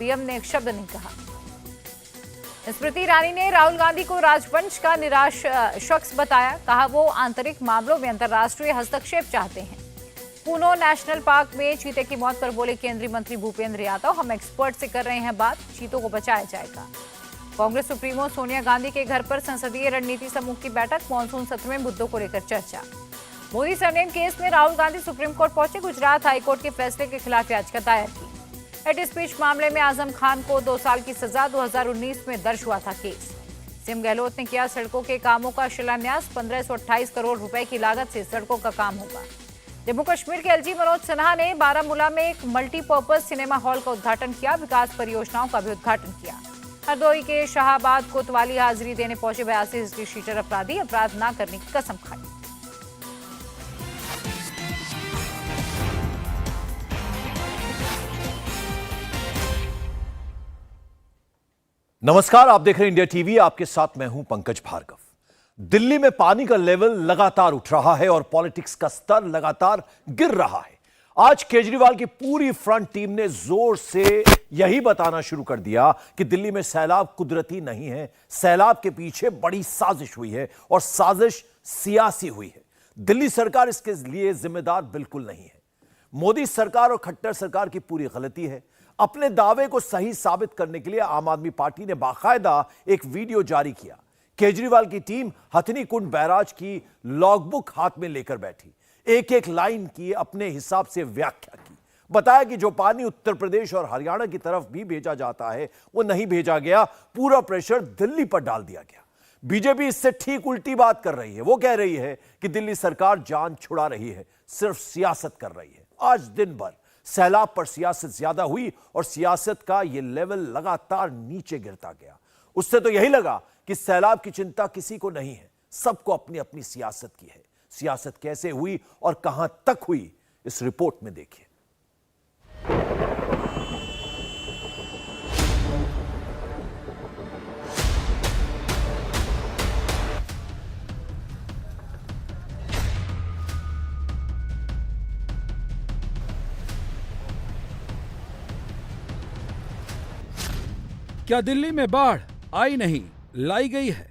PM ने एक शब्द नहीं कहा। स्मृति ईरानी ने राहुल गांधी को राजवंश का निराश शख्स बताया। कहा वो आंतरिक मामलों में अंतर्राष्ट्रीय हस्तक्षेप चाहते हैं। कूनो नेशनल पार्क में चीते की मौत पर बोले केंद्रीय मंत्री भूपेंद्र यादव, हम एक्सपर्ट से कर रहे हैं बात, चीतों को बचाया जाएगा। कांग्रेस सुप्रीमो सोनिया गांधी के घर पर संसदीय रणनीति समूह की बैठक, मानसून सत्र में मुद्दों को लेकर चर्चा। मोदी सरनेम केस में राहुल गांधी सुप्रीम कोर्ट पहुंचे। गुजरात हाईकोर्ट के फैसले के खिलाफ याचिका दायर की। हेट स्पीच मामले में आजम खान को 2 साल की सजा, 2019 में दर्ज हुआ था केस। सीएम गहलोत ने किया सड़कों के कामों का शिलान्यास, 1528 करोड़ रुपए की लागत से सड़कों का काम होगा। जम्मू कश्मीर के एलजी मनोज सिन्हा ने बारामूला में एक मल्टीपर्पज सिनेमा हॉल का उद्घाटन किया। विकास परियोजनाओं का भी उद्घाटन किया। हरदोई के शाहाबाद कोतवाली हाजिरी देने पहुंचे 82 हिस्ट्री शीटर अपराधी, अपराध न करने की कसम खाई। नमस्कार, आप देख रहे हैं इंडिया टीवी। आपके साथ मैं हूं पंकज भार्गव। दिल्ली में पानी का लेवल लगातार उठ रहा है और पॉलिटिक्स का स्तर लगातार गिर रहा है। आज केजरीवाल की पूरी फ्रंट टीम ने जोर से यही बताना शुरू कर दिया कि दिल्ली में सैलाब कुदरती नहीं है, सैलाब के पीछे बड़ी साजिश हुई है और साजिश सियासी हुई है। दिल्ली सरकार इसके लिए जिम्मेदार बिल्कुल नहीं है। मोदी सरकार और खट्टर सरकार की पूरी गलती है। अपने दावे को सही साबित करने के लिए आम आदमी पार्टी ने बाकायदा एक वीडियो जारी किया। केजरीवाल की टीम हथनी कुंड बैराज की लॉगबुक हाथ में लेकर बैठी, एक एक लाइन की अपने हिसाब से व्याख्या की। बताया कि जो पानी उत्तर प्रदेश और हरियाणा की तरफ भी भेजा जाता है वो नहीं भेजा गया, पूरा प्रेशर दिल्ली पर डाल दिया गया। बीजेपी इससे ठीक उल्टी बात कर रही है। वो कह रही है कि दिल्ली सरकार जान छुड़ा रही है, सिर्फ सियासत कर रही है। आज दिन भर सैलाब पर सियासत ज्यादा हुई और सियासत का यह लेवल लगातार नीचे गिरता गया। उससे तो यही लगा कि सैलाब की चिंता किसी को नहीं है, सबको अपनी अपनी सियासत की है। सियासत कैसे हुई और कहां तक हुई, इस रिपोर्ट में देखिए। क्या दिल्ली में बाढ़ आई नहीं, लाई गई है?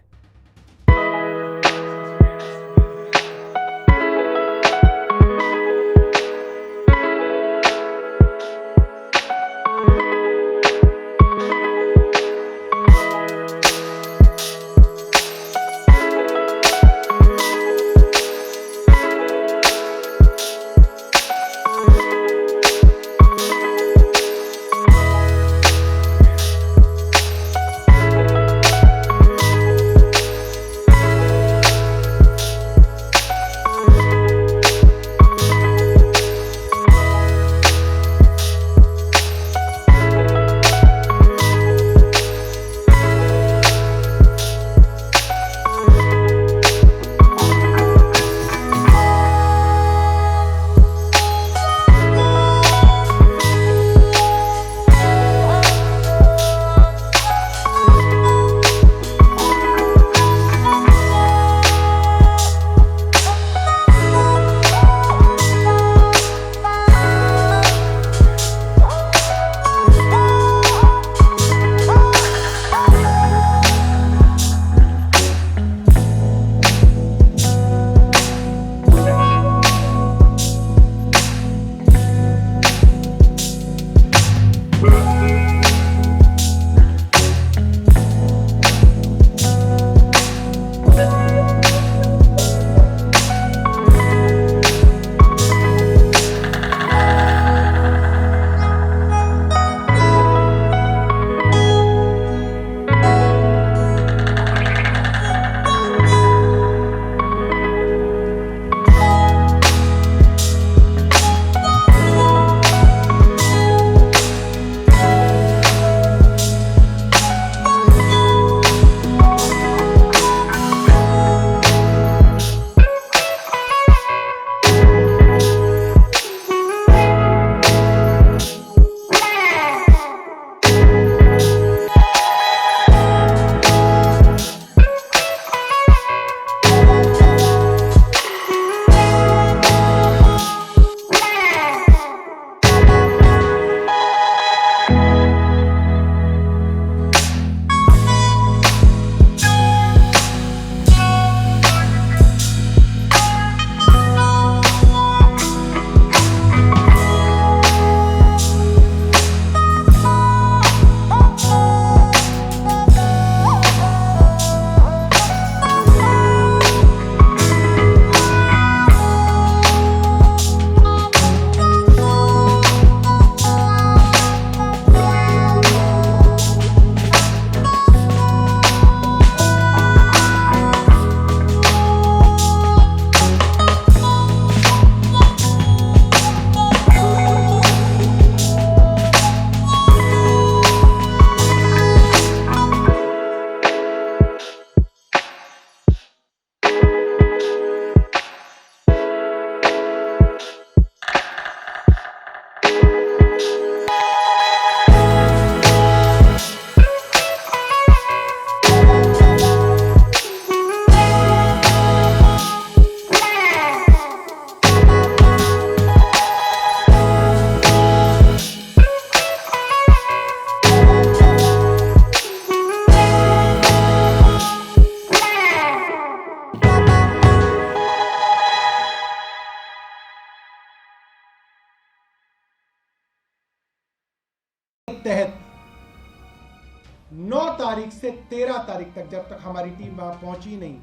9 तारीख से 13 तारीख तक, जब तक हमारी टीम वहां पहुंची नहीं,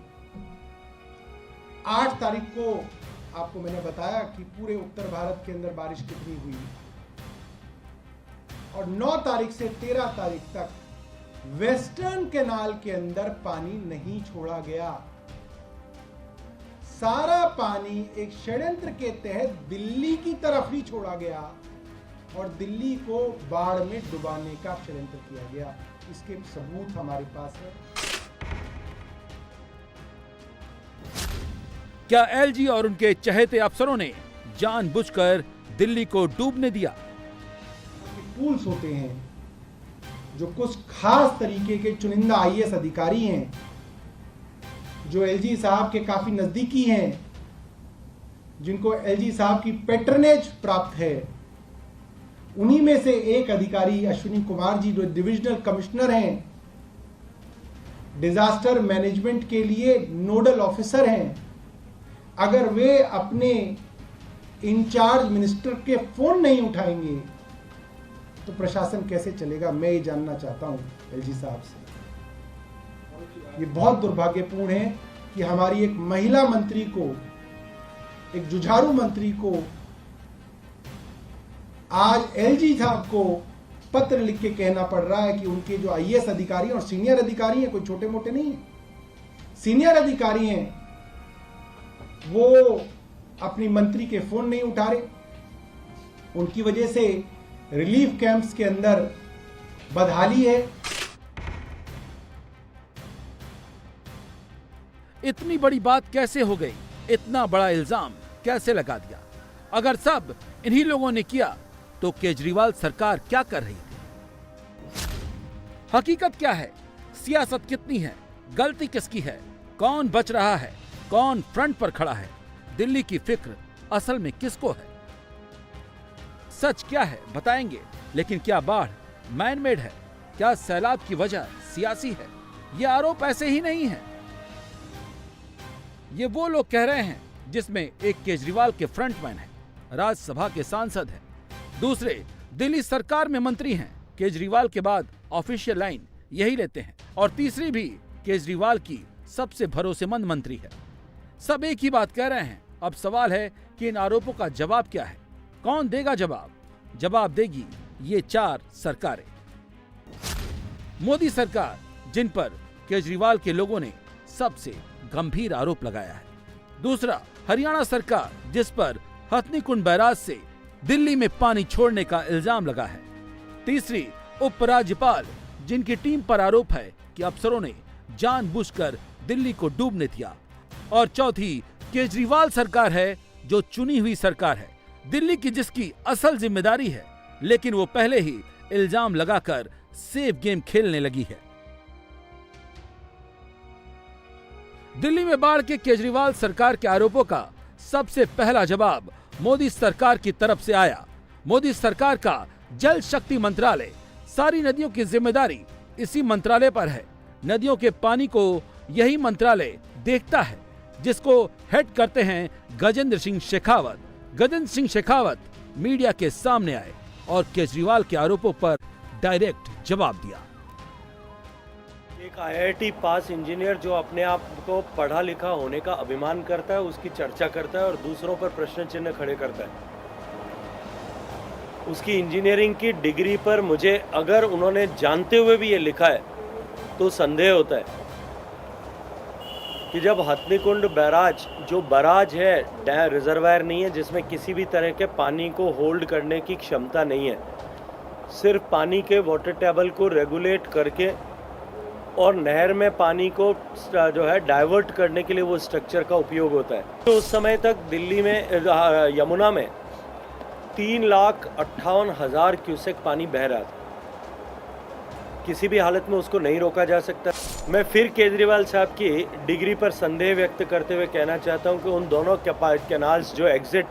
8 तारीख को आपको मैंने बताया कि पूरे उत्तर भारत के अंदर बारिश कितनी हुई, और 9 तारीख से 13 तारीख तक वेस्टर्न कैनाल के अंदर पानी नहीं छोड़ा गया। सारा पानी एक षड्यंत्र के तहत दिल्ली की तरफ ही छोड़ा गया और दिल्ली को बाढ़ में डुबाने का षड्यंत्र किया गया। इसके सबूत हमारे पास है। क्या एलजी और उनके चहेते अफसरों ने जानबूझकर दिल्ली को डूबने दिया? पूल्स होते हैं जो कुछ खास तरीके के चुनिंदा आईएएस अधिकारी हैं, जो एलजी साहब के काफी नजदीकी हैं, जिनको एलजी साहब की पैट्रनेज प्राप्त है। उन्हीं में से एक अधिकारी अश्विनी कुमार जी, जो डिविजनल कमिश्नर हैं, डिजास्टर मैनेजमेंट के लिए नोडल ऑफिसर हैं, अगर वे अपने इंचार्ज मिनिस्टर के फोन नहीं उठाएंगे तो प्रशासन कैसे चलेगा? मैं ये जानना चाहता हूं एलजी साहब से। ये बहुत दुर्भाग्यपूर्ण है कि हमारी एक महिला मंत्री को, एक जुझारू मंत्री को, आज एलजी साहब को पत्र लिख के कहना पड़ रहा है कि उनके जो आईएएस अधिकारी और सीनियर अधिकारी हैं, कोई छोटे मोटे नहीं है, सीनियर अधिकारी हैं, वो अपनी मंत्री के फोन नहीं उठा रहे। उनकी वजह से रिलीफ कैंप्स के अंदर बदहाली है। इतनी बड़ी बात कैसे हो गई? इतना बड़ा इल्जाम कैसे लगा दिया? अगर सब इन्हीं लोगों ने किया तो केजरीवाल सरकार क्या कर रही थी? हकीकत क्या है? सियासत कितनी है? गलती किसकी है? कौन बच रहा है? कौन फ्रंट पर खड़ा है? दिल्ली की फिक्र असल में किसको है? सच क्या है बताएंगे, लेकिन क्या बाढ़ मैन मेड है? क्या सैलाब की वजह सियासी है? ये आरोप ऐसे ही नहीं है। ये वो लोग कह रहे हैं जिसमें एक केजरीवाल के फ्रंटमैन है, राज्यसभा के सांसद हैं, दूसरे दिल्ली सरकार में मंत्री हैं, केजरीवाल के बाद ऑफिशियल लाइन यही लेते हैं, और तीसरी भी केजरीवाल की सबसे भरोसेमंद मंत्री है। सब एक ही बात कह रहे हैं। अब सवाल है कि इन आरोपों का जवाब क्या है? कौन देगा जवाब? जवाब देगी ये 4 सरकारें। मोदी सरकार, जिन पर केजरीवाल के लोगों ने सबसे गंभीर आरोप लगाया है। दूसरा, हरियाणा सरकार, जिस पर हथनीकुंड बैराज से दिल्ली में पानी छोड़ने का इल्जाम लगा है। तीसरी, उपराज्यपाल, जिनकी टीम पर आरोप है कि अफसरों ने जानबूझकर दिल्ली को डूबने दिया। और चौथी, केजरीवाल सरकार है, जो चुनी हुई सरकार है, दिल्ली की, जिसकी असल जिम्मेदारी है, लेकिन वो पहले ही इल्जाम लगाकर सेफ गेम खेलने लगी है। दिल्ली में बाढ़ के केजरीवाल सरकार के आरोपों का सबसे पहला जवाब मोदी सरकार की तरफ से आया। मोदी सरकार का जल शक्ति मंत्रालय, सारी नदियों की जिम्मेदारी इसी मंत्रालय पर है। नदियों के पानी को यही मंत्रालय देखता है, जिसको हेड करते हैं गजेंद्र सिंह शेखावत। गजेंद्र सिंह शेखावत मीडिया के सामने आए और केजरीवाल के आरोपों पर डायरेक्ट जवाब दिया। एक आईआईटी पास इंजीनियर जो अपने आप को पढ़ा लिखा होने का अभिमान करता है, उसकी चर्चा करता है और दूसरों पर प्रश्न चिन्ह खड़े करता है। उसकी इंजीनियरिंग की डिग्री पर मुझे, अगर उन्होंने जानते हुए भी ये लिखा है, तो संदेह होता है कि जब हथनीकुंड बैराज, जो बराज है, रिजर्वायर नहीं है, जिसमें किसी भी तरह के पानी को होल्ड करने की क्षमता नहीं है, सिर्फ पानी के वाटर टेबल को रेगुलेट करके और नहर में पानी को जो है डाइवर्ट करने के लिए वो स्ट्रक्चर का उपयोग होता है। तो उस समय तक दिल्ली में, यमुना में 3,58,000 क्यूसेक पानी बह रहा था। किसी भी हालत में उसको नहीं रोका जा सकता। मैं फिर केजरीवाल साहब की डिग्री पर संदेह व्यक्त करते हुए कहना चाहता हूं कि उन दोनों कैनाल्स जो एग्जिट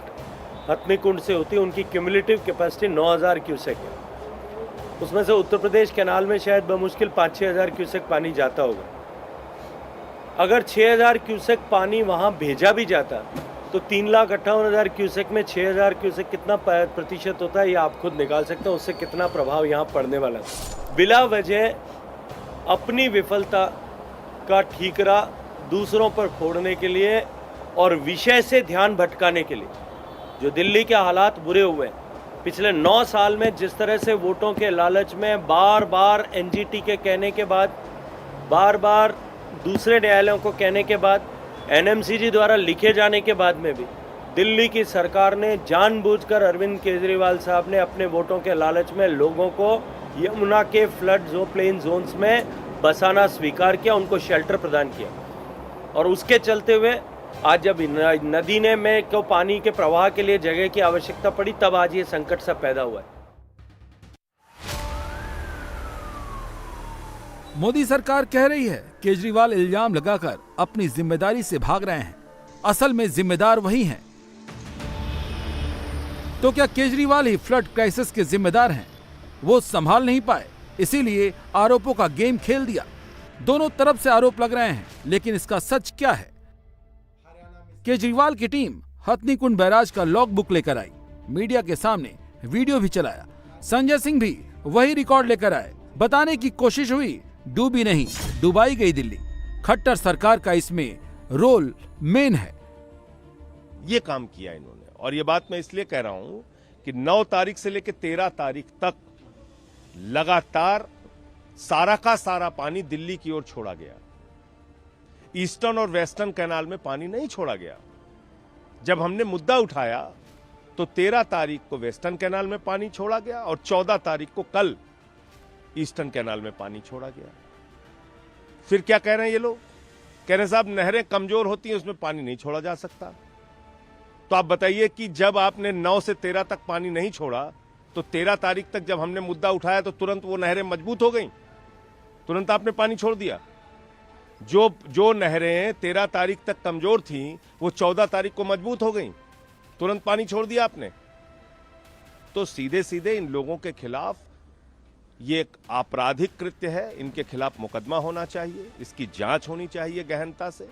हथनीकुंड से होती है, उनकी क्यूमुलेटिव कैपेसिटी 9,000 क्यूसेक है। उसमें से उत्तर प्रदेश कैनाल में शायद बमुश्किल 5-6 हज़ार क्यूसेक पानी जाता होगा। अगर 6,000 क्यूसेक पानी वहाँ भेजा भी जाता तो 3,58,000 क्यूसेक में 6,000 क्यूसेक कितना प्रतिशत होता है, ये आप खुद निकाल सकते हो। उससे कितना प्रभाव यहाँ पड़ने वाला है। बिला वजह अपनी विफलता का ठीकरा दूसरों पर फोड़ने के लिए और विषय से ध्यान भटकाने के लिए। जो दिल्ली के हालात बुरे हुए पिछले 9 साल में, जिस तरह से वोटों के लालच में बार बार एनजीटी के कहने के बाद, बार बार दूसरे न्यायालयों को कहने के बाद, एनएमसीजी द्वारा लिखे जाने के बाद में भी दिल्ली की सरकार ने जानबूझकर अरविंद केजरीवाल साहब ने अपने वोटों के लालच में लोगों को यमुना के फ्लड प्लेन जोन्स में बसाना स्वीकार किया, उनको शेल्टर प्रदान किया। और उसके चलते हुए आज जब नदी ने में को पानी के प्रवाह के लिए जगह की आवश्यकता पड़ी, तब आज ये संकट सब पैदा हुआ है। मोदी सरकार कह रही है केजरीवाल इल्जाम लगाकर अपनी जिम्मेदारी से भाग रहे हैं, असल में जिम्मेदार वही हैं। तो क्या केजरीवाल ही फ्लड क्राइसिस के जिम्मेदार हैं? वो संभाल नहीं पाए, इसीलिए आरोपों का गेम खेल दिया। दोनों तरफ से आरोप लग रहे हैं, लेकिन इसका सच क्या है? केजरीवाल की टीम हथनी कुंड बैराज का लॉग बुक लेकर आई, मीडिया के सामने वीडियो भी चलाया। संजय सिंह भी वही रिकॉर्ड लेकर आए। बताने की कोशिश हुई, डूबी नहीं, डुबाई गई दिल्ली। खट्टर सरकार का इसमें रोल मेन है। ये काम किया इन्होंने, और ये बात मैं इसलिए कह रहा हूं कि 9 तारीख से लेकर 13 तारीख तक लगातार सारा का सारा पानी दिल्ली की ओर छोड़ा गया। ईस्टर्न और वेस्टर्न कैनाल में पानी नहीं छोड़ा गया। जब हमने मुद्दा उठाया तो 13 तारीख को वेस्टर्न कैनाल में पानी छोड़ा गया और 14 तारीख को कल ईस्टर्न कैनाल में पानी छोड़ा गया। फिर क्या कह रहे हैं ये लोग? कह रहे हैं साहब नहरें कमजोर होती हैं, उसमें पानी नहीं छोड़ा जा सकता। तो आप बताइए कि जब आपने 9 से 13 तक पानी नहीं छोड़ा तो 13 तारीख तक जब हमने मुद्दा उठाया तो तुरंत वो नहरें मजबूत हो गई, तुरंत आपने पानी छोड़ दिया। जो नहरें 13 तारीख तक कमजोर थीं वो 14 तारीख को मजबूत हो गई, तुरंत पानी छोड़ दिया आपने। तो सीधे सीधे इन लोगों के खिलाफ ये एक आपराधिक कृत्य है, इनके खिलाफ मुकदमा होना चाहिए, इसकी जांच होनी चाहिए गहनता से।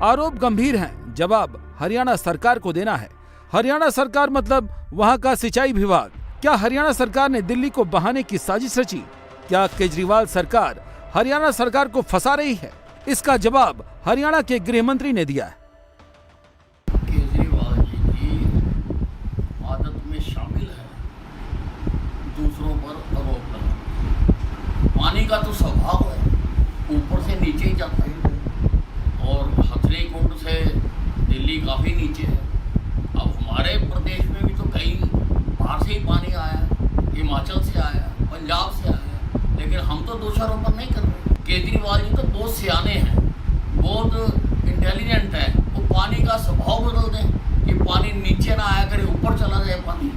आरोप गंभीर हैं, जवाब हरियाणा सरकार को देना है। हरियाणा सरकार मतलब वहां का सिंचाई विभाग। क्या हरियाणा सरकार ने दिल्ली को बहाने की साजिश रची? क्या केजरीवाल सरकार हरियाणा सरकार को फंसा रही है? इसका जवाब हरियाणा के गृह मंत्री ने दिया है। केजरीवाल जी की आदत में शामिल है दूसरों पर आरोप लगाना। पानी का तो स्वभाव है, ऊपर से नीचे ही जाता है, और हथनी कुंड से दिल्ली काफी नीचे है। अब हमारे प्रदेश में भी तो कई बाहर से ही पानी आया है, हिमाचल से आया, पंजाब से आया, लेकिन हम तो दोषारोपण नहीं कर रहे। केजरीवाल जी तो बहुत सियाने हैं, बहुत इंटेलिजेंट है। वो पानी का स्वभाव बदल दें कि पानी नीचे ना आया करे, ऊपर चला जाए पानी।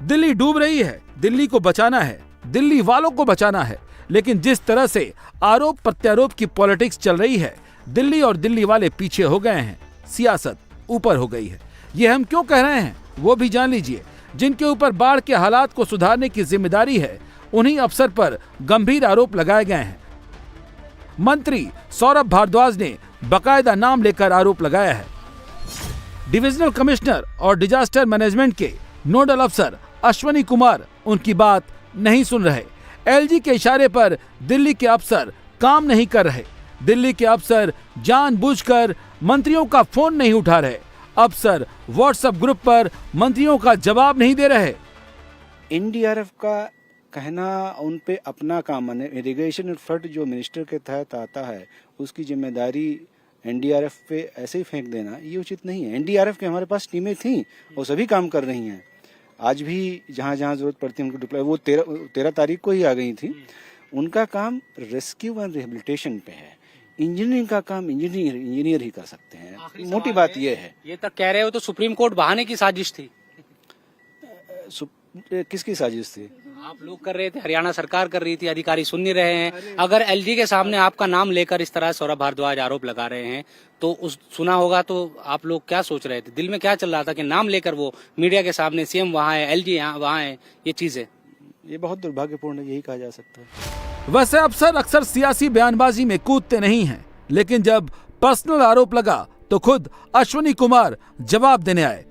दिल्ली डूब रही है, दिल्ली को बचाना है, दिल्ली वालों को बचाना है। लेकिन जिस तरह से आरोप प्रत्यारोप की पॉलिटिक्स चल रही है, दिल्ली और दिल्ली वाले पीछे हो गए हैं, सियासत ऊपर हो गई है। ये हम क्यों कह रहे हैं वो भी जान लीजिए। जिनके ऊपर बाढ़ के हालात को सुधारने की जिम्मेदारी है, उन्हीं अफसर पर गंभीर आरोप लगाए गए हैं। मंत्री सौरभ भारद्वाज ने बकायदा नाम लेकर आरोप लगाया है। डिविजनल कमिश्नर और डिजास्टर मैनेजमेंट के नोडल अफसर अश्वनी कुमार उनकी बात नहीं सुन रहे। एलजी के इशारे पर दिल्ली के अफसर काम नहीं कर रहे। दिल्ली के अफसर जानबूझकर मंत्रियों का फोन नहीं उठा रहे। अफसर व्हाट्सएप ग्रुप पर मंत्रियों का जवाब नहीं दे रहे। एनडीआरएफ का कहना उन पे अपना काम, माने इरिगेशन और फ्लड जो मिनिस्टर के तहत आता है उसकी जिम्मेदारी एनडीआरएफ पे ऐसे ही फेंक देना ये उचित नहीं है। एनडीआरएफ के हमारे पास टीमें थी, वो सभी काम कर रही हैं। आज भी जहाँ जहाँ जरूरत पड़ती है उनको डिप्लॉय, वो 13 तारीख को ही आ गई थी। उनका काम रेस्क्यू एंड रिहेबिलिटेशन पे है। इंजीनियरिंग का काम इंजीनियर ही कर सकते हैं। मोटी बात यह है। ये तक कह रहे हो तो सुप्रीम कोर्ट बहाने की साजिश थी। किसकी साजिश थी? आप लोग कर रहे थे, हरियाणा सरकार कर रही थी, अधिकारी सुन नहीं रहे हैं। अगर एलजी के सामने आपका नाम लेकर इस तरह सौरभ भारद्वाज आरोप लगा रहे हैं तो उस सुना होगा तो आप लोग क्या सोच रहे थे? दिल में क्या चल रहा था कि नाम लेकर वो मीडिया के सामने सीएम वहाँ है, एलजी यहाँ वहाँ है, ये चीजें, ये बहुत दुर्भाग्यपूर्ण है, यही कहा जा सकता है। वैसे अफसर अक्सर सियासी बयानबाजी में कूदते नहीं हैं, लेकिन जब पर्सनल आरोप लगा तो खुद अश्वनी कुमार जवाब देने आए।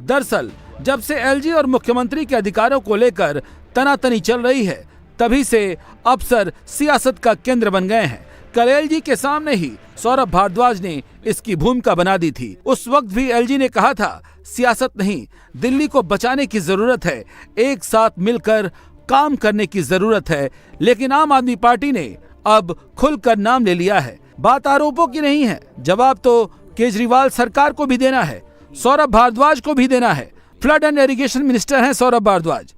दरअसल जब से एलजी और मुख्यमंत्री के अधिकारों को लेकर तनातनी चल रही है, तभी से अफसर सियासत का केंद्र बन गए हैं। कल एलजी के सामने ही सौरभ भारद्वाज ने इसकी भूमिका बना दी थी। उस वक्त भी एलजी ने कहा था सियासत नहीं, दिल्ली को बचाने की जरूरत है, एक साथ मिलकर काम करने की जरूरत है। लेकिन आम आदमी पार्टी ने अब खुलकर नाम ले लिया है। बात आरोपों की नहीं है, जवाब तो केजरीवाल सरकार को भी देना है, सौरभ भारद्वाज को भी देना है। फ्लड एंड इरिगेशन मिनिस्टर हैं सौरभ भारद्वाज।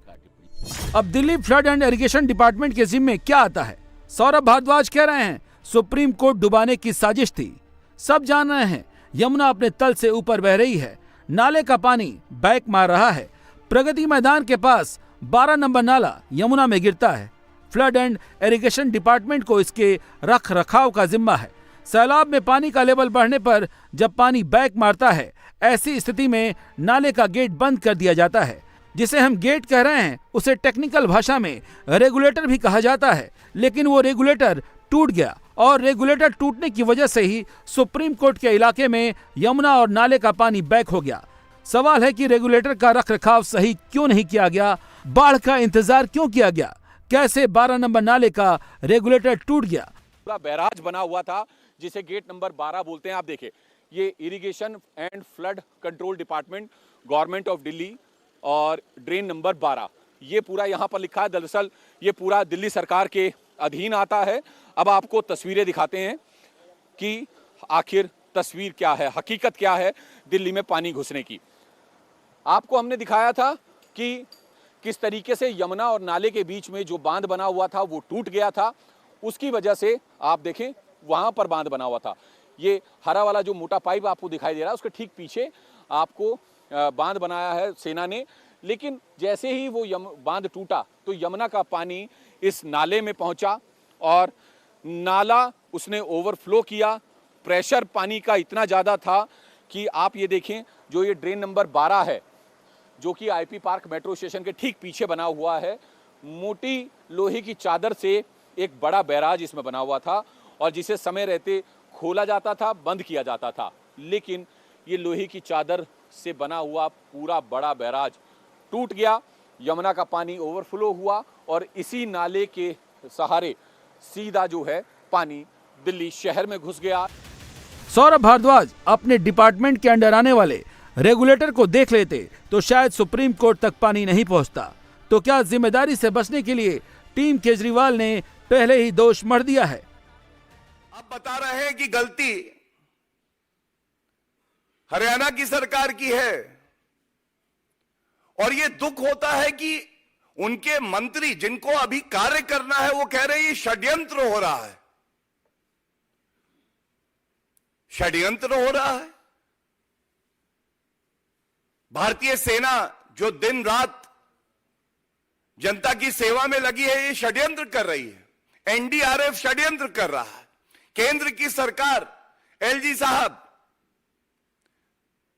अब Delhi flood and irrigation department के जिम्मे क्या आता है? सौरभ भारद्वाज कह रहे हैं सुप्रीम कोर्ट डुबाने की साजिश थी। सब जान रहे हैं यमुना अपने तल से ऊपर बह रही है, नाले का पानी बैक मार रहा है। प्रगति मैदान के पास 12 नंबर नाला यमुना में गिरता है। फ्लड एंड इरिगेशन डिपार्टमेंट को इसके रख रखाव का जिम्मा है। सैलाब में पानी का लेवल बढ़ने पर जब पानी बैक मारता है, ऐसी स्थिति में नाले का गेट बंद कर दिया जाता है। जिसे हम गेट कह रहे हैं उसे टेक्निकल भाषा में रेगुलेटर भी कहा जाता है। लेकिन वो रेगुलेटर टूट गया और रेगुलेटर टूटने की वजह से ही सुप्रीम कोर्ट के इलाके में यमुना और नाले का पानी बैक हो गया। सवाल है कि रेगुलेटर का रखरखाव सही क्यों नहीं किया गया? बाढ़ का इंतजार क्यों किया गया? कैसे 12 नंबर नाले का रेगुलेटर टूट गया? पूरा बैराज बना हुआ था जिसे गेट नंबर 12 बोलते हैं। आप देखिए, ये irrigation and flood control department, government of Delhi और ड्रेन नंबर 12, ये पूरा यहाँ पर लिखा है। दरअसल ये पूरा दिल्ली सरकार के अधीन आता है। अब आपको तस्वीरें दिखाते हैं कि आखिर तस्वीर क्या है, हकीकत क्या है दिल्ली में पानी घुसने की। आपको हमने दिखाया था कि किस तरीके से यमुना और नाले के बीच में जो बांध बना हुआ था वो टूट गया था। उसकी वजह से आप देखें वहां पर बांध बना हुआ था। ये हरा वाला जो मोटा पाइप आपको दिखाई दे रहा है उसके ठीक पीछे आपको बांध बनाया है सेना ने। लेकिन जैसे ही वो बांध टूटा तो यमुना का पानी इस नाले में पहुंचा और नाला उसने ओवरफ्लो किया। प्रेशर पानी का इतना ज़्यादा था कि आप ये देखें, जो ये ड्रेन नंबर 12 है जो कि आईपी पार्क मेट्रो स्टेशन के ठीक पीछे बना हुआ है, मोटी लोहे की चादर से एक बड़ा बैराज इसमें बना हुआ था और जिसे समय रहते खोला जाता था, बंद किया जाता था। लेकिन ये लोहे की चादर से बना हुआ पूरा बड़ा बैराज टूट गया, यमुना का पानी ओवरफ्लो हुआ और इसी नाले के सहारे सीधा जो है पानी दिल्ली शहर में घुस गया। सौरभ भारद्वाज अपने डिपार्टमेंट के अंडर आने वाले रेगुलेटर को देख लेते तो शायद सुप्रीम कोर्ट तक पानी नहीं पहुंचता। तो क्या जिम्मेदारी से बचने के लिए टीम केजरीवाल ने पहले ही दोष मढ़ दिया है? अब बता रहे हैं कि गलती हरियाणा की सरकार की है और यह दुख होता है कि उनके मंत्री जिनको अभी कार्य करना है वो कह रहे हैं ये षड्यंत्र हो रहा है। षड्यंत्र हो रहा है। भारतीय सेना जो दिन रात जनता की सेवा में लगी है ये षड्यंत्र कर रही है। एनडीआरएफ षड्यंत्र कर रहा है। केंद्र की सरकार, एलजी साहब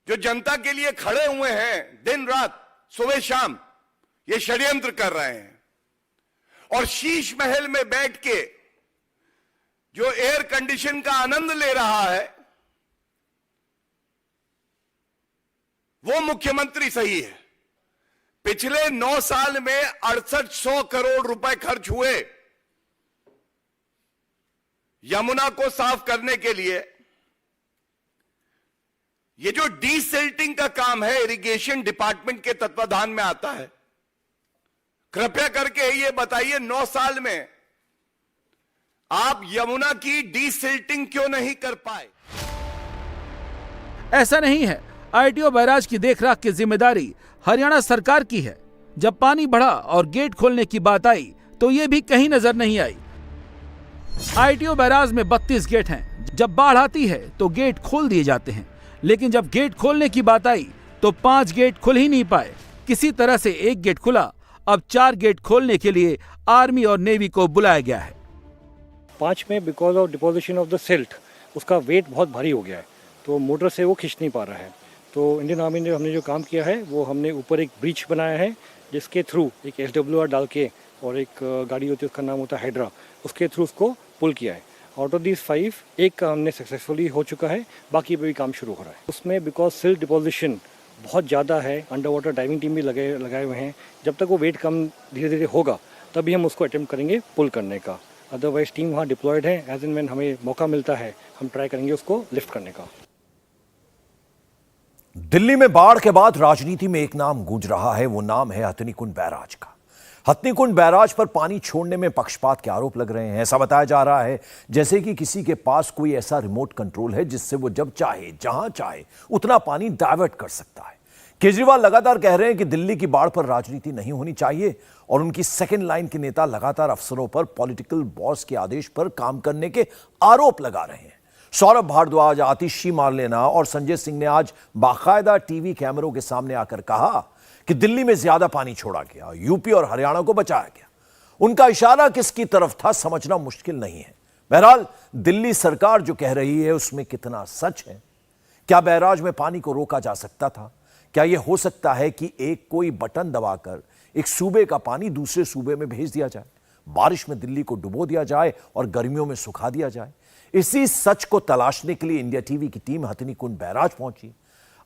जो जनता के लिए खड़े हुए हैं दिन रात सुबह शाम, ये षड्यंत्र कर रहे हैं। और शीश महल में बैठ के जो एयर कंडीशन का आनंद ले रहा है वो मुख्यमंत्री सही है। पिछले 9 साल में 6800 करोड़ रुपए खर्च हुए यमुना को साफ करने के लिए। ये जो डीसिल्टिंग का काम है इरिगेशन डिपार्टमेंट के तत्वाधान में आता है। कृपया करके ये बताइए 9 साल में आप यमुना की डीसिल्टिंग क्यों नहीं कर पाए? ऐसा नहीं है। आईटीओ बैराज की देखरेख की जिम्मेदारी हरियाणा सरकार की है। जब पानी बढ़ा और गेट खोलने की बात आई तो ये भी कहीं नजर नहीं आई। आईटीओ बैराज में 32 गेट हैं। जब बाढ़ आती है तो गेट खोल दिए जाते हैं, लेकिन जब गेट खोलने की बात आई तो 5 गेट खुल ही नहीं पाए। किसी तरह से एक गेट खुला। अब 4 गेट खोलने के लिए आर्मी और नेवी को बुलाया गया है। 5 में because of deposition of the silt उसका वेट बहुत भारी हो गया है, तो मोटर से वो खींच नहीं पा रहा है। तो इंडियन आर्मी ने हमने जो काम किया है वो हमने ऊपर एक ब्रिज बनाया है जिसके थ्रू एक SWR डाल के और एक गाड़ी होती है उसका नाम होता है हाइड्रा, उसके थ्रू उसको पुल किया है। आउट ऑफ दिस 5 एक का हमने सक्सेसफुली हो चुका है, बाकी पे भी काम शुरू हो रहा है। उसमें बिकॉज सिल्ट डिपोजिशन बहुत ज़्यादा है, अंडर वाटर डाइविंग टीम भी लगाए हुए हैं। जब तक वो वेट कम धीरे धीरे होगा तभी हम उसको अटेम्प्ट करेंगे पुल करने का। अदरवाइज टीम वहाँ डिप्लॉयड है, एज एंड व्हेन हमें मौका मिलता है हम ट्राई करेंगे उसको लिफ्ट करने का। दिल्ली में बाढ़ के बाद राजनीति में एक नाम गूंज रहा है, वो नाम है हथनीकुंड बैराज का। हथनीकुंड बैराज पर पानी छोड़ने में पक्षपात के आरोप लग रहे हैं। ऐसा बताया जा रहा है जैसे कि किसी के पास कोई ऐसा रिमोट कंट्रोल है जिससे वो जब चाहे जहां चाहे उतना पानी डाइवर्ट कर सकता है। केजरीवाल लगातार कह रहे हैं कि दिल्ली की बाढ़ पर राजनीति नहीं होनी चाहिए और उनकी सेकेंड लाइन के नेता लगातार अफसरों पर पॉलिटिकल बॉस के आदेश पर काम करने के आरोप लगा रहे हैं। सौरभ भारद्वाज, आतिशी मारलेना और संजय सिंह ने आज बाकायदा टीवी कैमरों के सामने आकर कहा कि दिल्ली में ज्यादा पानी छोड़ा गया, यूपी और हरियाणा को बचाया गया। उनका इशारा किसकी तरफ था समझना मुश्किल नहीं है। बहरहाल दिल्ली सरकार जो कह रही है उसमें कितना सच है? क्या बैराज में पानी को रोका जा सकता था? क्या यह हो सकता है कि एक कोई बटन दबाकर एक सूबे का पानी दूसरे सूबे में भेज दिया जाए, बारिश में दिल्ली को डुबो दिया जाए और गर्मियों में सुखा दिया जाए? इसी सच को तलाशने के लिए इंडिया टीवी की टीम हथनीकुंड बैराज पहुंची।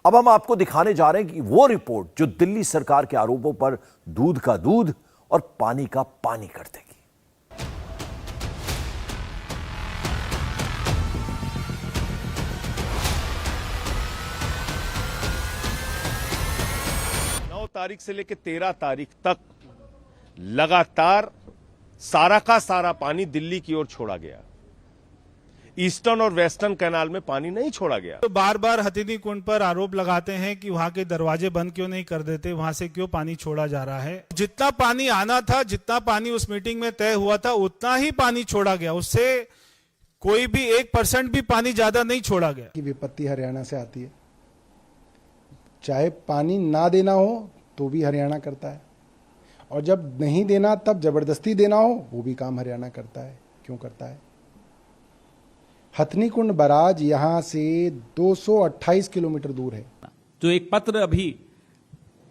अब हम आपको दिखाने जा रहे हैं कि वो रिपोर्ट जो दिल्ली सरकार के आरोपों पर दूध का दूध और पानी का पानी कर देगी। तारीख से लेकर 13 तारीख तक लगातार सारा का सारा पानी दिल्ली की ओर छोड़ा गया। ईस्टर्न और वेस्टर्न कैनाल में पानी नहीं छोड़ा गया। तो बार बार हथनीकुंड पर आरोप लगाते हैं कि वहां के दरवाजे बंद क्यों नहीं कर देते, वहां से क्यों पानी छोड़ा जा रहा है। जितना पानी आना था, जितना पानी उस मीटिंग में तय हुआ था, उतना ही पानी छोड़ा गया। उससे कोई भी 1% भी पानी ज्यादा नहीं छोड़ा गया। की विपत्ति हरियाणा से आती है, चाहे पानी ना देना हो तो भी हरियाणा करता है, और जब नहीं देना तब जबरदस्ती देना हो वो भी काम हरियाणा करता है। क्यों करता है? हथनीकुंड बैराज यहां से 228 किलोमीटर दूर है। जो एक पत्र अभी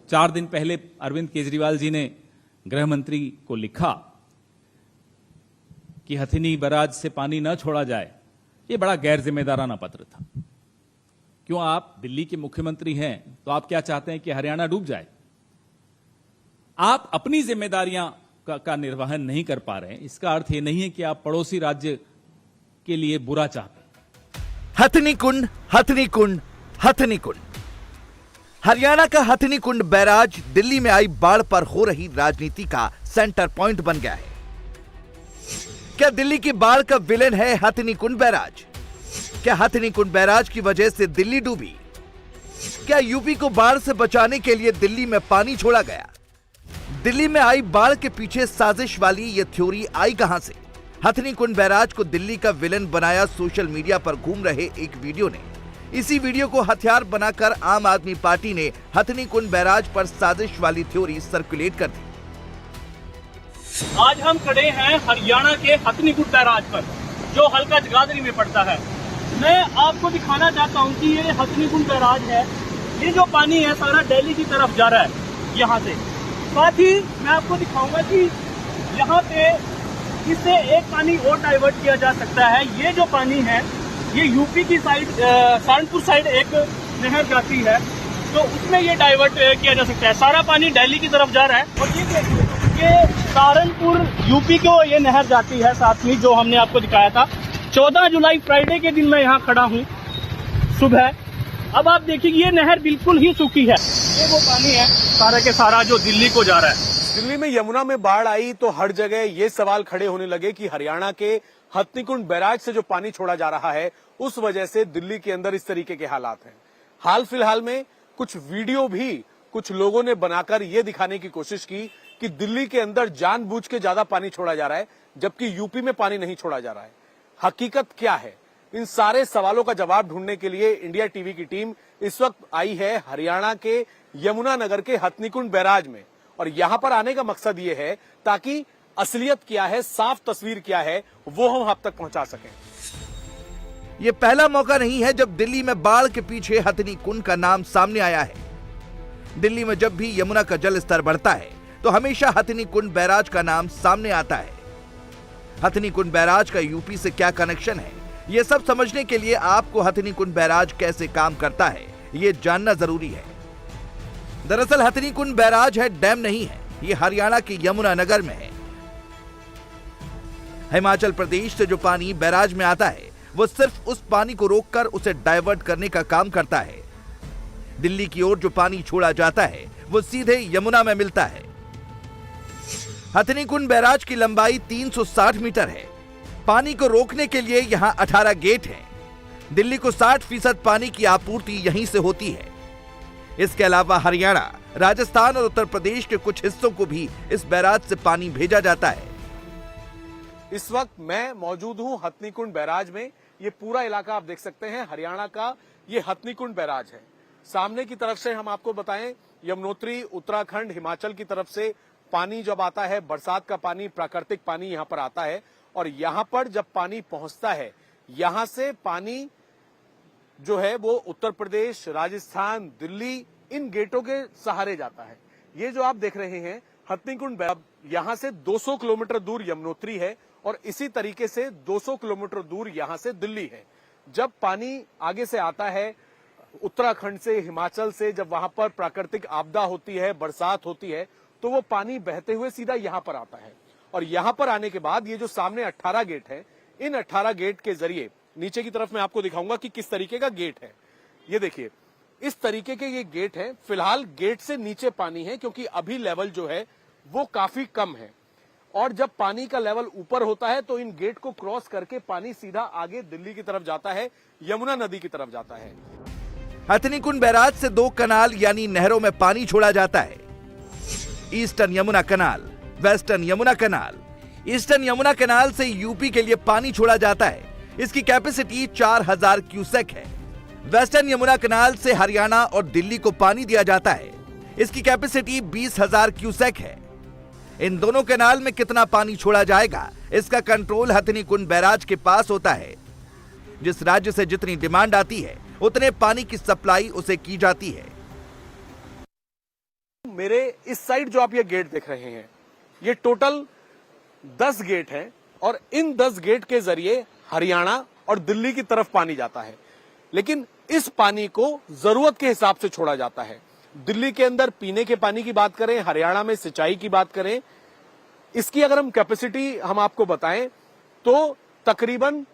4 दिन पहले अरविंद केजरीवाल जी ने गृह मंत्री को लिखा कि हथनी बैराज से पानी न छोड़ा जाए, ये बड़ा गैर जिम्मेदाराना पत्र था। क्यों? आप दिल्ली के मुख्यमंत्री हैं तो आप क्या चाहते हैं कि हरियाणा डूब जाए? आप अपनी जिम्मेदारियां का निर्वहन नहीं कर पा रहे हैं, इसका अर्थ यह नहीं है कि आप पड़ोसी राज्य के लिए बुरा चाहते हैं। हथनीकुंड, हथनीकुंड, हथनीकुंड। हरियाणा का हथनीकुंड बैराज दिल्ली में आई बाढ़ पर हो रही राजनीति का सेंटर पॉइंट बन गया है। क्या दिल्ली की बाढ़ का विलेन है हथनीकुंड बैराज? क्या हथनीकुंड बैराज की वजह से दिल्ली डूबी? क्या यूपी को बाढ़ से बचाने के लिए दिल्ली में पानी छोड़ा गया? दिल्ली में आई बाढ़ के पीछे साजिश वाली ये थ्योरी आई कहां से? हथनीकुंड बैराज को दिल्ली का विलेन बनाया सोशल मीडिया पर घूम रहे एक वीडियो ने। इसी वीडियो को हथियार बनाकर आम आदमी पार्टी ने हथनीकुंड बैराज पर साजिश वाली थ्योरी सर्कुलेट कर दी। आज हम खड़े हैं हरियाणा के हथनीकुंड बैराज पर, जो हल्का जगाधरी में पड़ता है। मैं आपको दिखाना चाहता हूं कि ये हथनीकुंड बैराज है। ये जो पानी है सारा दिल्ली की तरफ जा रहा है यहाँ से। साथ ही मैं आपको दिखाऊंगा कि यहाँ पे इससे एक पानी और डाइवर्ट किया जा सकता है। ये जो पानी है ये यूपी की साइड सहारनपुर साइड एक नहर जाती है, तो उसमें ये डाइवर्ट किया जा सकता है। सारा पानी दिल्ली की तरफ जा रहा है और ये देखिए ये सहारनपुर यूपी को ये नहर जाती है साथ में, जो हमने आपको दिखाया था। 14 जुलाई फ्राइडे के दिन मैं यहाँ खड़ा हूँ सुबह। अब आप देखिए ये नहर बिल्कुल ही सूखी है। ये वो पानी है सारा के सारा जो दिल्ली को जा रहा है। दिल्ली में यमुना में बाढ़ आई तो हर जगह ये सवाल खड़े होने लगे कि हरियाणा के हथनीकुंड बैराज से जो पानी छोड़ा जा रहा है उस वजह से दिल्ली के अंदर इस तरीके के हालात हैं। हाल फिलहाल में कुछ वीडियो भी कुछ लोगों ने बनाकर ये दिखाने की कोशिश की कि दिल्ली के अंदर जानबूझ के ज्यादा पानी छोड़ा जा रहा है, जबकि यूपी में पानी नहीं छोड़ा जा रहा है। हकीकत क्या है? इन सारे सवालों का जवाब ढूंढने के लिए इंडिया टीवी की टीम इस वक्त आई है हरियाणा के यमुनानगर के हथनीकुंड बैराज में, और यहां पर आने का मकसद ये है ताकि असलियत क्या है, साफ तस्वीर क्या है, वो हम आप तक पहुंचा सकें। ये पहला मौका नहीं है जब दिल्ली में बाढ़ के पीछे हथनीकुंड का नाम सामने आया है। दिल्ली में जब भी यमुना का जल स्तर बढ़ता है तो हमेशा हथनीकुंड बैराज का नाम सामने आता है। हथनीकुंड बैराज का यूपी से क्या कनेक्शन है, ये सब समझने के लिए आपको हथनीकुंड बैराज कैसे काम करता है ये जानना जरूरी है। दरअसल हथनीकुंड बैराज है, डैम नहीं है। ये हरियाणा के यमुनानगर में है। हिमाचल प्रदेश से जो पानी बैराज में आता है वो सिर्फ उस पानी को रोककर उसे डाइवर्ट करने का काम करता है। दिल्ली की ओर जो पानी छोड़ा जाता है वो सीधे यमुना में मिलता है। हथनीकुंड बैराज की लंबाई 360 मीटर है। पानी को रोकने के लिए यहाँ 18 गेट हैं। दिल्ली को 60% पानी की आपूर्ति यहीं से होती है। इसके अलावा हरियाणा, राजस्थान और उत्तर प्रदेश के कुछ हिस्सों को भी इस बैराज से पानी भेजा जाता है। इस वक्त मैं मौजूद हूं हथनीकुंड बैराज में। ये पूरा इलाका आप देख सकते हैं, हरियाणा का ये हथनीकुंड बैराज है। सामने की तरफ से हम आपको बताएं, यमुनोत्री, उत्तराखंड, हिमाचल की तरफ से पानी जब आता है, बरसात का पानी, प्राकृतिक पानी यहां पर आता है और यहां पर जब पानी पहुंचता है, यहां से पानी जो है वो उत्तर प्रदेश, राजस्थान, दिल्ली, इन गेटों के सहारे जाता है। ये जो आप देख रहे हैं हथनीकुंड बैराज, यहां से 200 किलोमीटर दूर यमुनोत्री है और इसी तरीके से 200 किलोमीटर दूर यहां से दिल्ली है। जब पानी आगे से आता है उत्तराखंड से, हिमाचल से, जब वहां पर प्राकृतिक आपदा होती है, बरसात होती है, तो वो पानी बहते हुए सीधा यहां पर आता है। और यहां पर आने के बाद ये जो सामने 18 गेट है, इन 18 गेट के जरिए नीचे की तरफ मैं आपको दिखाऊंगा कि किस तरीके का गेट है। ये देखिए, इस तरीके के ये गेट है। फिलहाल गेट से नीचे पानी है क्योंकि अभी लेवल जो है वो काफी कम है और जब पानी का लेवल ऊपर होता है तो इन गेट को क्रॉस करके पानी सीधा आगे दिल्ली की तरफ जाता है, यमुना नदी की तरफ जाता है। हथनीकुंड बैराज से 2 कनाल यानी नहरों में पानी छोड़ा जाता है। ईस्टर्न यमुना कनाल, वेस्टर्न यमुना कनाल। ईस्टर्न यमुना कनाल से यूपी के लिए पानी छोड़ा जाता है। इसकी कैपेसिटी 4000 क्यूसेक है। वेस्टर्न यमुना कनाल से हरियाणा और दिल्ली को पानी दिया जाता है। इसकी कैपेसिटी 20,000 क्यूसेक है। इन दोनों कैनाल में कितना पानी छोड़ा जाएगा, इसका कंट्रोल हथनीकुंड बैराज के पास होता है। जिस राज्य से जितनी डिमांड आती है उतने पानी की सप्लाई उसे की जाती है। मेरे इस साइड जो आप ये गेट देख रहे हैं, ये टोटल 10 गेट हैं और इन 10 गेट के जरिए हरियाणा और दिल्ली की तरफ पानी जाता है। लेकिन इस पानी को जरूरत के हिसाब से छोड़ा जाता है। दिल्ली के अंदर पीने के पानी की बात करें, हरियाणा में सिंचाई की बात करें, इसकी अगर हम कैपेसिटी हम आपको बताएं तो तकरीबन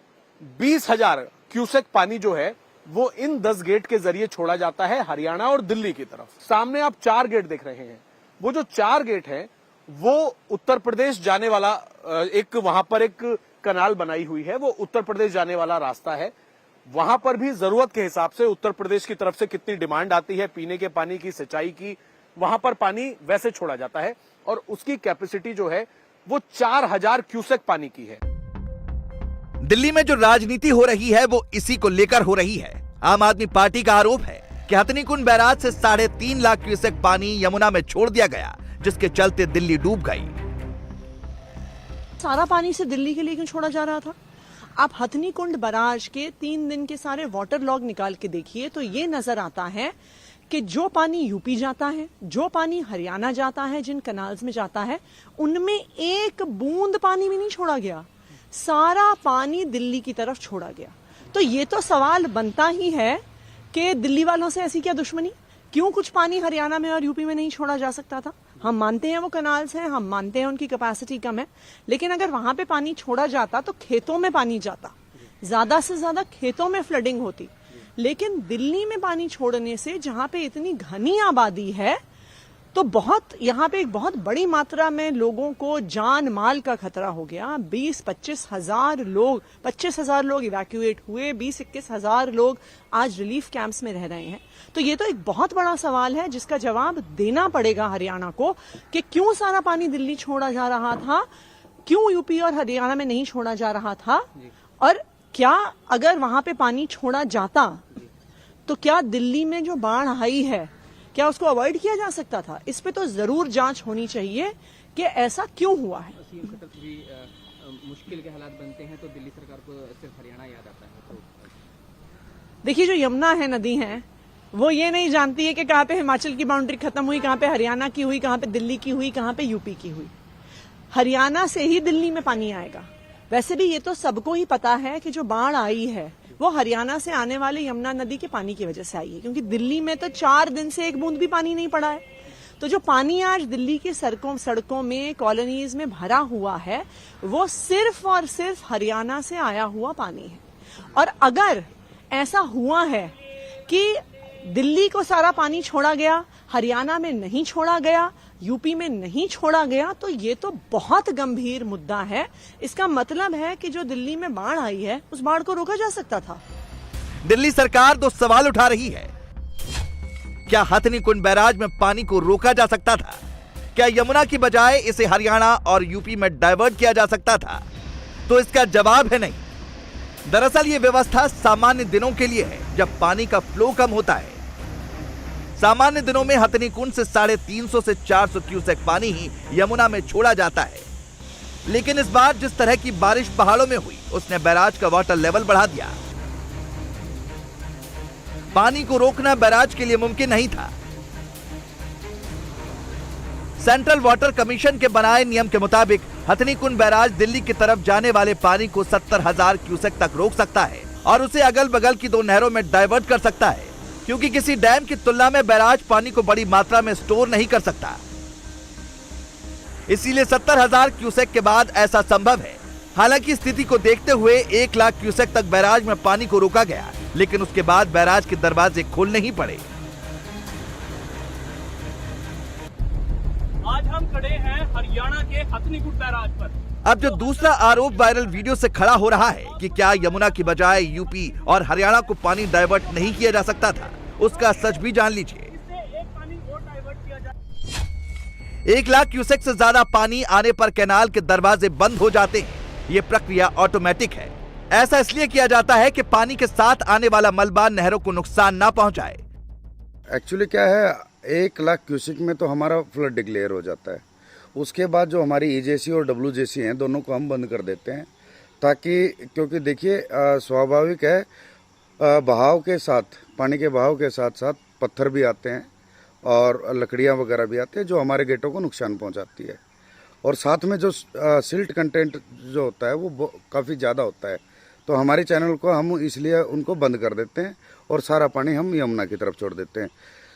20,000 क्यूसेक पानी जो है वो इन 10 गेट के जरिए छोड़ा जाता है हरियाणा और दिल्ली की तरफ। सामने आप 4 गेट देख रहे हैं। वो जो 4 गेट हैं वो उत्तर प्रदेश जाने वाला एक वहां पर एक कनाल बनाई हुई है, वो उत्तर प्रदेश जाने वाला रास्ता है। वहां पर भी जरूरत के हिसाब से उत्तर प्रदेश की तरफ से कितनी डिमांड आती है पीने के पानी की, सिंचाई की, वहां पर पानी वैसे छोड़ा जाता है और उसकी कैपेसिटी जो है वो 4000 क्यूसेक पानी की है। दिल्ली में जो राजनीति हो रही है वो इसी को लेकर हो रही है। आम आदमी पार्टी का आरोप है कि हथनीकुंड बैराज से 3.5 लाख क्यूसेक पानी यमुना में छोड़ दिया गया, जिसके चलते दिल्ली डूब गई। सारा पानी से दिल्ली के लिए क्यों छोड़ा जा रहा था? आप हथनीकुंड बैराज के 3 दिन के सारे वाटर लॉग निकाल के देखिए तो ये नजर आता है कि जो पानी यूपी जाता है, जो पानी हरियाणा जाता है, जिन कनाल्स में जाता है, उनमें एक बूंद पानी भी नहीं छोड़ा गया। सारा पानी दिल्ली की तरफ छोड़ा गया। तो ये तो सवाल बनता ही है कि दिल्ली वालों से ऐसी क्या दुश्मनी? क्यों कुछ पानी हरियाणा में और यूपी में नहीं छोड़ा जा सकता था? हम मानते हैं वो कनाल्स हैं, हम मानते हैं उनकी कैपेसिटी कम है, लेकिन अगर वहां पे पानी छोड़ा जाता तो खेतों में पानी जाता, ज्यादा से ज्यादा खेतों में फ्लडिंग होती। लेकिन दिल्ली में पानी छोड़ने से, जहां पे इतनी घनी आबादी है, तो यहाँ पे एक बहुत बड़ी मात्रा में लोगों को जान माल का खतरा हो गया। 20-25 हजार लोग इवैक्यूएट हुए, 20-21 हजार लोग आज रिलीफ कैंप्स में रह रहे हैं। तो ये तो एक बहुत बड़ा सवाल है जिसका जवाब देना पड़ेगा हरियाणा को कि क्यों सारा पानी दिल्ली छोड़ा जा रहा था, क्यों यूपी और हरियाणा में नहीं छोड़ा जा रहा था, और क्या अगर वहां पे पानी छोड़ा जाता तो क्या दिल्ली में जो बाढ़ आई है क्या उसको अवॉइड किया जा सकता था? इस पे तो जरूर जांच होनी चाहिए कि ऐसा क्यों हुआ है। मुश्किल के हालात बनते हैं तो दिल्ली सरकार को सिर्फ हरियाणा याद आता है। देखिए, जो यमुना है, नदी है, वो ये नहीं जानती है कि कहाँ पे हिमाचल की बाउंड्री खत्म हुई, कहाँ पे हरियाणा की हुई, कहाँ पे दिल्ली की हुई, कहाँ पे यूपी की हुई। हरियाणा से ही दिल्ली में पानी आएगा। वैसे भी ये तो सबको ही पता है कि जो बाढ़ आई है वो हरियाणा से आने वाले यमुना नदी के पानी की वजह से आई है, क्योंकि दिल्ली में तो 4 दिन से एक बूंद भी पानी नहीं पड़ा है। तो जो पानी आज दिल्ली की सड़कों में, कॉलोनीज में भरा हुआ है, वो सिर्फ और सिर्फ हरियाणा से आया हुआ पानी है। और अगर ऐसा हुआ है कि दिल्ली को सारा पानी छोड़ा गया, हरियाणा में नहीं छोड़ा गया, यूपी में नहीं छोड़ा गया, तो ये तो बहुत गंभीर मुद्दा है। इसका मतलब है कि जो दिल्ली में बाढ़ आई है, उस बाढ़ को रोका जा सकता था। दिल्ली सरकार दो सवाल उठा रही है। क्या हथनी कुंड बैराज में पानी को रोका जा सकता था? क्या यमुना की बजाय इसे हरियाणा और यूपी में डाइवर्ट किया जा सकता था? तो इसका जवाब है नहीं। दरअसल ये व्यवस्था सामान्य दिनों के लिए है, जब पानी का फ्लो कम होता है। सामान्य दिनों में हथनी कुंड से 350 से 400 क्यूसेक पानी ही यमुना में छोड़ा जाता है। लेकिन इस बार जिस तरह की बारिश पहाड़ों में हुई, उसने बैराज का वाटर लेवल बढ़ा दिया। पानी को रोकना बैराज के लिए मुमकिन नहीं था। सेंट्रल वाटर कमीशन के बनाए नियम के मुताबिक हथनी कुंड बैराज दिल्ली की तरफ जाने वाले पानी को 70,000 क्यूसेक तक रोक सकता है और उसे अगल बगल की 2 नहरों में डाइवर्ट कर सकता है, क्योंकि किसी डैम की तुलना में बैराज पानी को बड़ी मात्रा में स्टोर नहीं कर सकता। इसीलिए 70,000 क्यूसेक के बाद ऐसा संभव है। हालांकि स्थिति को देखते हुए 1 लाख क्यूसेक तक बैराज में पानी को रोका गया, लेकिन उसके बाद बैराज के दरवाजे खोलने ही पड़े। आज हम खड़े हैं हरियाणा के हथनी कुंड बैराज पर। अब जो दूसरा आरोप वायरल वीडियो से खड़ा हो रहा है कि क्या यमुना की बजाय यूपी और हरियाणा को पानी डाइवर्ट नहीं किया जा सकता था, उसका सच भी जान लीजिए। 1 लाख क्यूसेक से ज्यादा पानी आने पर कैनाल के दरवाजे बंद हो जाते हैं। ये प्रक्रिया ऑटोमेटिक है। ऐसा इसलिए किया जाता है कि पानी के साथ आने वाला मलबा नहरों को नुकसान ना पहुंचाए। एक्चुअली क्या है, 1 लाख क्यूसेक में तो हमारा फ्लड डिक्लेयर हो जाता है। उसके बाद जो हमारी ईजेसी और डब्ल्यूजेसी हैं, दोनों को हम बंद कर देते हैं, ताकि, क्योंकि देखिए स्वाभाविक है, बहाव के साथ, पानी के बहाव के साथ साथ पत्थर भी आते हैं और लकड़ियां वगैरह भी आते हैं, जो हमारे गेटों को नुकसान पहुंचाती है। और साथ में जो सिल्ट कंटेंट जो होता है वो काफ़ी ज़्यादा होता है, तो हमारे चैनल को हम इसलिए उनको बंद कर देते हैं और सारा पानी हम यमुना की तरफ छोड़ देते हैं।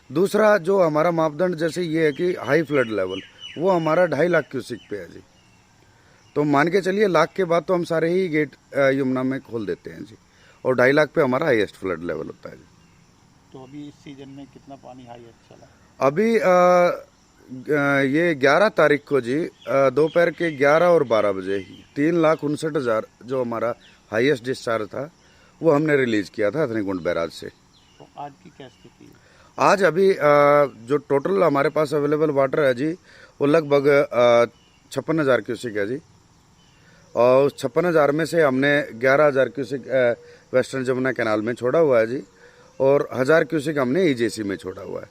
दूसरा जो हमारा मापदंड जैसे ये है कि हाई फ्लड लेवल, वो हमारा 2.5 लाख क्यूसेक पे है जी। तो मान के चलिए लाख के बाद तो हम सारे ही गेट यमुना में खोल देते हैं जी, और 2.5 लाख पे हमारा हाईएस्ट फ्लड लेवल होता है जी। तो अभी इस सीजन में कितना पानी हाईएस्ट चला? अभी ये 11 तारीख को जी दोपहर के 11 और 12 बजे ही 3,59,000 जो हमारा हाईएस्ट डिस्चार्ज था, वो हमने रिलीज किया था हथनी कुंड बैराज से। तो आज की क्या स्थिति है? आज अभी जो टोटल हमारे पास अवेलेबल वाटर है जी, वो लगभग 56,000 क्यूसेक है जी। और 56,000 में से हमने 11,000 क्यूसेक वेस्टर्न जमुना कैनाल में छोड़ा हुआ है जी, और 1,000 क्यूसेक हमने ईजेसी में छोड़ा हुआ है।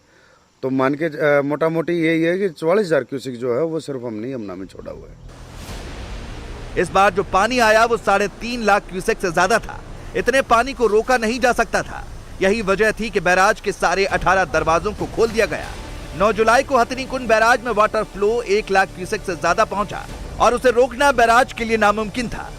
तो मान के मोटा मोटी यही है कि 44,000 क्यूसेक जो है वो सिर्फ हमने यमुना में छोड़ा हुआ है। इस बार जो पानी आया वो 3.5 लाख क्यूसेक से ज्यादा था। इतने पानी को रोका नहीं जा सकता था। यही वजह थी कि बैराज के सारे 18 दरवाजों को खोल दिया गया। 9 जुलाई को हथनी कुंड बैराज में वाटर फ्लो 1 लाख क्यूसेक से ज्यादा पहुंचा और उसे रोकना बैराज के लिए नामुमकिन था।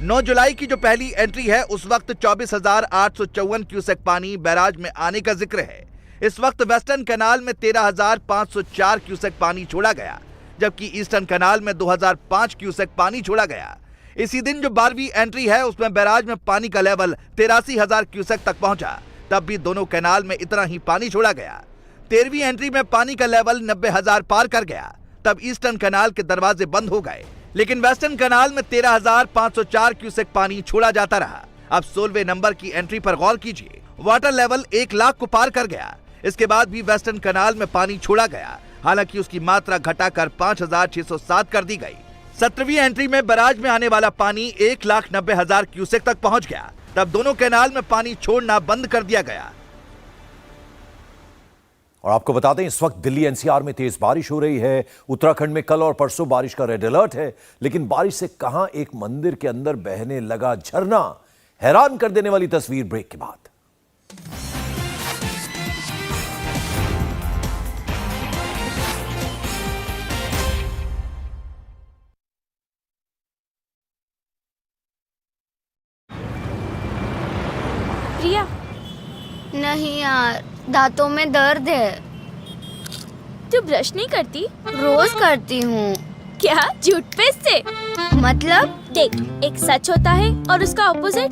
9 जुलाई की जो पहली एंट्री है, उस वक्त 24,854 क्यूसेक पानी बैराज में आने का जिक्र है। इस वक्त वेस्टर्न कैनाल में 13,504 क्यूसेक पानी छोड़ा गया, जबकि ईस्टर्न कैनाल में 2,005 क्यूसेक पानी छोड़ा गया। इसी दिन जो 12वीं एंट्री है, उसमें बैराज में पानी का लेवल 83,000 क्यूसेक तक पहुंचा। तब भी दोनों कैनाल में इतना ही पानी छोड़ा गया। 13वीं एंट्री में पानी का लेवल 90,000 पार कर गया। तब ईस्टर्न कैनाल के दरवाजे बंद हो गए, लेकिन वेस्टर्न कैनाल में 13,504 क्यूसेक पानी छोड़ा जाता रहा। अब 16वें नंबर की एंट्री पर गौर कीजिए। वाटर लेवल 1 लाख को पार कर गया। इसके बाद भी वेस्टर्न कैनाल में पानी छोड़ा गया, हालांकि उसकी मात्रा घटाकर 5,607 कर दी गई। 17वीं एंट्री में बैराज में आने वाला पानी 1,90,000 क्यूसेक तक पहुंच गया। तब दोनों कैनाल में पानी छोड़ना बंद कर दिया गया। और आपको बता दें, इस वक्त दिल्ली एनसीआर में तेज बारिश हो रही है। उत्तराखंड में कल और परसों बारिश का रेड अलर्ट है, लेकिन बारिश से कहां एक मंदिर के अंदर बहने लगा झरना। हैरान कर देने वाली तस्वीर ब्रेक के बाद। प्रिया, नहीं यार, दांतों में दर्द है। तू ब्रश नहीं करती? रोज करती हूँ। क्या टूथपेस्ट से? मतलब देख, एक सच होता है और उसका ऑपोजिट